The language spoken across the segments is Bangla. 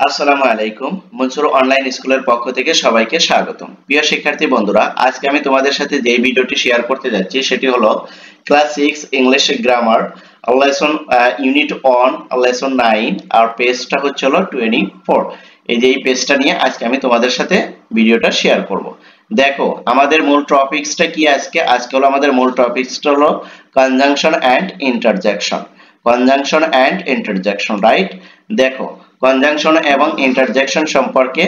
আসসালামু আলাইকুম। মনসুর অনলাইন স্কুলের পক্ষ থেকে সবাইকে স্বাগতম। প্রিয় শিক্ষার্থী বন্ধুরা, আজকে আমি তোমাদের সাথে যেই ভিডিওটি শেয়ার করতে যাচ্ছি সেটি হলো class 6 English grammar lesson unit 1 lesson 9 আর পেজটা হচ্ছে হলো 24। এই যে এই পেজটা নিয়ে আজকে আমি তোমাদের সাথে ভিডিওটা শেয়ার করব। দেখো আমাদের মূল টপিকসটা কি আজকে হলো আমাদের মূল টপিকসটা হলো conjunction and interjection. Conjunction and interjection, right? দেখো কনজাংশন এবং ইন্টারজেকশন সম্পর্কে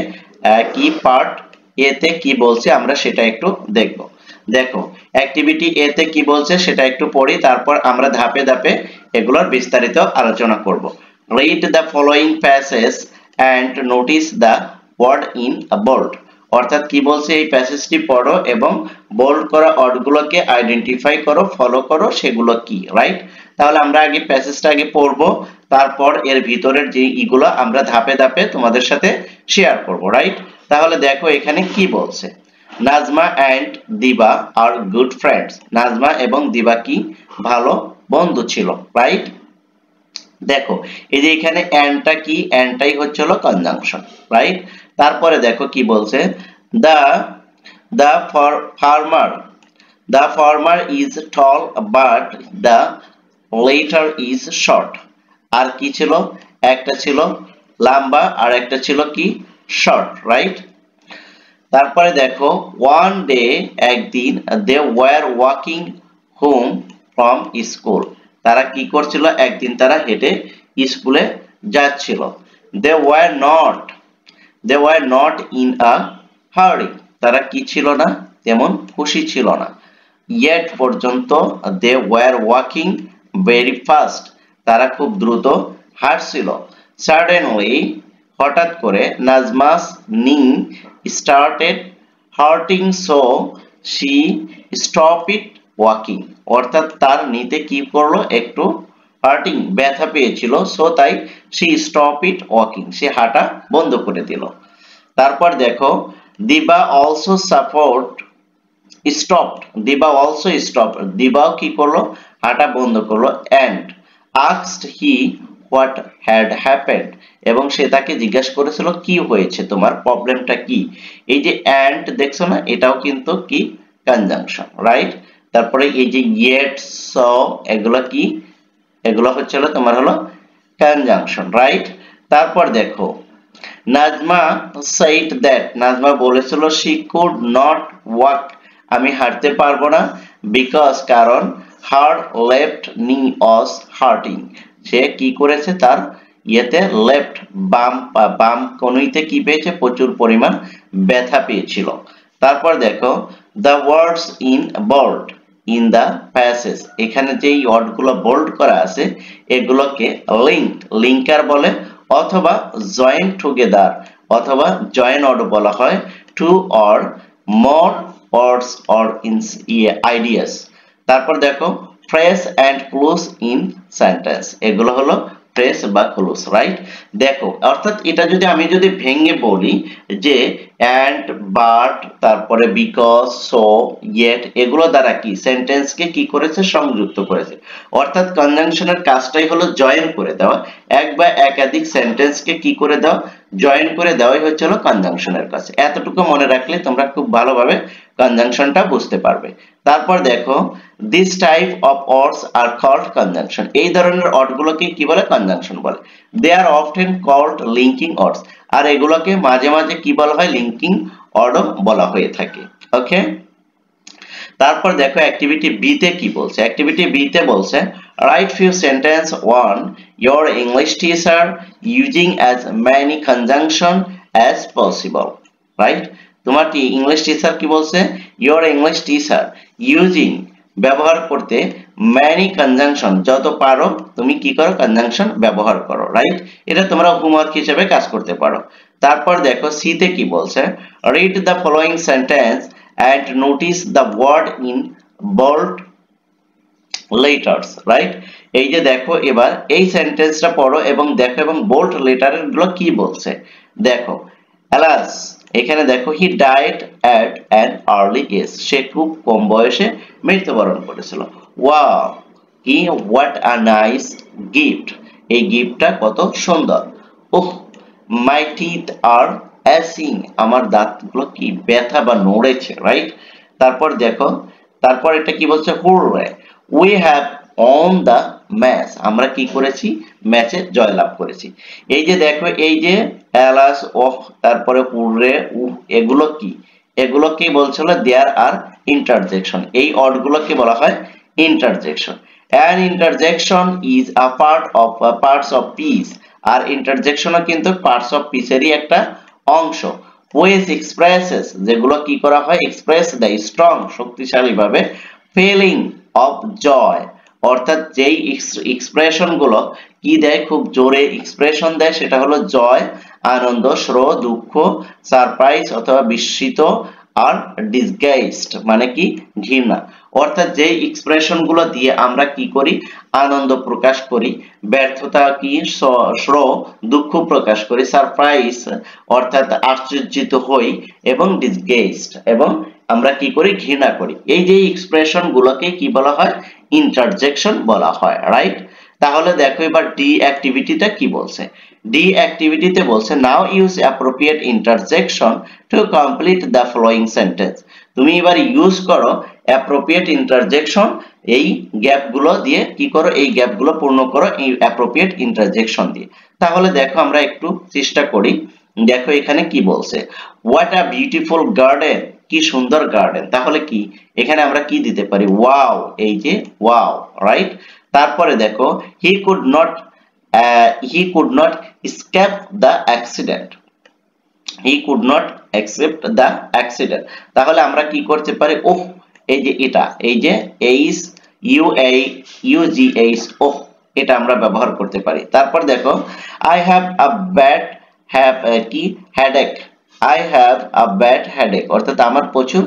কি পার্ট এ তে কি বলছে আমরা সেটা একটু দেখব। দেখো অ্যাক্টিভিটি এ তে কি বলছে সেটা একটু পড়ি, তারপর আমরা ধাপে ধাপে এগুলোর বিস্তারিত আলোচনা করব। Read the following passage and notice the word in bold. অর্থাৎ কি বলছে, এই প্যাসেজটি পড়ো এবং বোল্ড করা ওয়ার্ডগুলোকে আইডেন্টিফাই করো, ফলো করো সেগুলো কি, রাইট? তাহলে আমরা আগে প্যাসেজটা আগে পড়বো, তারপর এর ভিতরের যে ইগুলো আমরা ধাপে ধাপে তোমাদের সাথে শেয়ার করব, রাইট? তাহলে দেখো এখানে কি বলছে। নাজমা এন্ড দিবা আর গুড ফ্রেন্ডস। নাজমা এবং দিবা কি ভালো বন্ধু ছিল, রাইট? দেখো এই যে এখানে এন্ডটা কি, এন্ডটাই হচ্ছে হলো কনজাংশন, রাইট? তারপরে দেখো কি বলছে, the the farmer the farmer is tall but the latter is short. আর কি ছিল, একটা ছিল লম্বা আর একটা ছিল কি শর্ট, রাইট? তারপরে দেখো ওয়ান ডে একদিন they were walking home from school. তারা কি করছিল, একদিন তারা হেঁটে স্কুলে যাচ্ছিল। They were not in a hurry. তারা কি ছিল না, তেমন খুশি ছিল না। ইয়েট পর্যন্ত they were walking very fast. তারা খুব দ্রুত হাঁটছিল। সাডেনলি হঠাৎ করে Najma's knee started hurting, so she stopped walking. অর্থাৎ তার নিতে কি করলো, একটু হার্টিং ব্যথা পেয়েছিল, সো তাই শি স্টপ ইট ওয়াকিং, সে হাঁটা বন্ধ করে দিল। তারপর দেখো Diba also support stopped. Diba also stopped, দিবাও কি করলো, হাঁটা বন্ধ করলো। And asked he what had happened, এবং সে তাকে জিজ্ঞাসা করেছিল কি হয়েছে, তোমার প্রবলেমটা কি। এই যে এন্ড দেখছো না, এটাও কিন্তু কি কনজাংশন, রাইট? তারপরে এই যে ইয়েট, সো এগুলো কি, এগুলো হচ্ছে হলো তোমার হলো কনজাংশন, রাইট? তারপর দেখো নাজমা said that, নাজমা বলেছিল she could not walk, আমি হাঁটতে পারবো না, because কারণ her left knee was hurting, সে কি করেছে, তার ইয়েতে লেফট বাম কনুইতে কি পেয়েছে, প্রচুর পরিমাণ ব্যথা পেয়েছিল। তারপর দেখো the words in bold in the passage, এখানে যেই ওয়ার্ডগুলো বোল্ড করা আছে এগুলোকে লিঙ্কার বলে, অথবা জয়েন টুগেদার, অথবা জয়েন ওয়ার্ড বলা হয়, two or more words or ideas. তারপর দেখো phrase and clause in sentence, এগুলো হলো ফ্রেজ বা ক্লোজ, রাইট? দেখো অর্থাৎ এটা যদি আমি ভেঙে বলি যে এন্ড, বাট, তারপরে বিকজ, সো, ইয়েট, এগুলো দ্বারা কি সেন্টেন্সকে কি করেছে, সংযুক্ত করেছে। অর্থাৎ কনজাংশনের কাজটাই হলো জয়েন করে দেওয়া, এক বা একাধিক সেন্টেন্সকে কি করে দেওয়া, জয়েন করে দেওয়াই হচ্ছে হলো কনজাংশনের কাজ। এতটুকু মনে রাখলে তোমরা খুব ভালোভাবে কনজাংশনটা বুঝতে পারবে। তারপর দেখো this type of words are called conjunction, এই ধরনের ওয়ার্ডগুলোকে কি বলে, কনজাংশন বলে। They are often called linking words, আর এগুলোকে মাঝে মাঝে কি বলা হয়, লিঙ্কিং ওয়ার্ডও বলা হয়ে থাকে। ওকে, তারপর দেখো অ্যাক্টিভিটি বি তে কি বলছে। অ্যাক্টিভিটি বি তে বলছে right few sentence one your English teacher using as many conjunction as possible, right? তোমার কি ইংলিশ টিচার কি বলছে, your English teacher using ব্যবহার করতে many conjunction, যত পারো তুমি কি করো, কনজাংশন ব্যবহার করো, রাইট? এটা তোমরা হোমওয়ার্ক হিসেবে কাজ করতে পারো। তারপর দেখো সি তে কি বলছে, read the following sentence and notice the word in bold letters, right? এই যে দেখো এবার এই সেন্টেন্সটা পড়ো এবং দেখো এবং বোল্ড লেটারের গুলো কি বলছে। দেখো alas, এখানে দেখো he died at an early age, সে খুব কম বয়সে মৃত্যুবরণ করেছিল। wow, কি what a nice gift, এই গিফটটা কত সুন্দর। ওহ, মাই টিথ আর অ্যাচিং, আমার দাঁতগুলো কি ব্যথা বা নড়েছে, রাইট? তারপর দেখো, তারপর এটা কি বলছে, hurray we have won the match, আমরা কি করেছি, ম্যাচে জয়লাভ করেছি। এই যে দেখো, এই যে অ্যালাস, ওহ, তারপরে হুররে, উহ, এগুলো কি, এগুলো কি বলছিল, দেয়ার আর ইন্টারজেকশন, এই অর্ডগুলোকে বলা হয় interjection. An interjection is a parts of speech, আর ইন্টারজেকশনও কিন্তু পার্টস অফ পিসেরই একটা অংশ। ওয়েস এক্সপ্রেসেস, যেগুলো কি করা হয়, এক্সপ্রেস দেয় স্ট্রং, শক্তিশালী ভাবে, ফিলিং অফ জয়, অর্থাৎ যেই এক্সপ্রেশন গুলো কি দেয়, খুব জোরে এক্সপ্রেশন দেয়, সেটা হলো জয়, আনন্দ, শ্রোহ, দুঃখ, সারপ্রাইজ অথবা বিস্মিত, আর ডিসগাইজড মানে কি, ঘৃণা। অর্থাৎ যে এক্সপ্রেশন গুলো দিয়ে আমরা কি করি, আনন্দ প্রকাশ করি, ব্যর্থতা কি, শ্রোহ, দুঃখ প্রকাশ করি, সারপ্রাইজ অর্থাৎ আশ্চর্যিত হই, এবং ডিসগাইজড এবং আমরা কি করি, ঘৃণা করি। এই যে এক্সপ্রেশন গুলোকে কি বলা হয়, ইন্টারজেকশন বলা হয়, রাইট? তাহলে দেখো এবার ডি অ্যাক্টিভিটিটা কি বলছে। ডি অ্যাক্টিভিটিতে বলছে, now use appropriate interjection to complete the following sentence, তুমি এবার ইউজ করো অ্যাপ্রোপ্রিয়েট ইন্টারজেকশন, এই গ্যাপগুলো দিয়ে কি করো, এই গ্যাপগুলো পূর্ণ করো এই অ্যাপ্রোপ্রিয়েট ইন্টারজেকশন দিয়ে। তাহলে দেখো আমরা একটু চেষ্টা করি। দেখো এখানে কি বলছে, হোয়াট আ বিউটিফুল গার্ডেন, কি সুন্দর গার্ডেন, তাহলে কি এখানে আমরা কি দিতে পারি, ওয়াও, এই যে ওয়াও, রাইট? তারপরে দেখো, he could not escape the accident, he could not accept the accident, তাহলে আমরা কি করতে পারি, ওহ, এই যে এটা, এই যে H U A U G H, oh, এটা আমরা ব্যবহার করতে পারি। তারপর দেখো, I have a bad have কি headache, I have a bad headache, অর্থাৎ আমার প্রচুর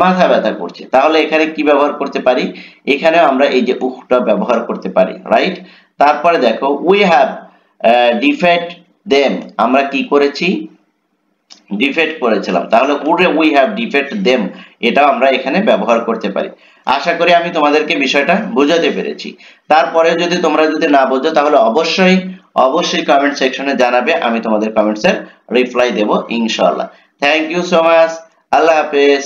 মাথা ব্যথা করছে, তাহলে এখানে কি ব্যবহার করতে পারি, এখানে আমরা এই যে উহটা ব্যবহার করতে পারি, রাইট? তারপরে দেখো, উই হ্যাভ ডিফেট দেম, আমরা কি করেছি, ডিফেট করেছিলাম, তাহলে উডে উই হ্যাভ ডিফেট দেম, এটাও আমরা এখানে ব্যবহার করতে পারি। আশা করি আমি তোমাদেরকে বিষয়টা বোঝাতে পেরেছি। তারপরে যদি তোমরা যদি না বোঝো, তাহলে অবশ্যই অবশ্যই কমেন্ট সেকশনে জানাবে, আমি তোমাদের কমেন্টসের রিপ্লাই দেব ইনশাআল্লাহ। থ্যাংক ইউ সো মাচ, আল্লাহ হাফেজ।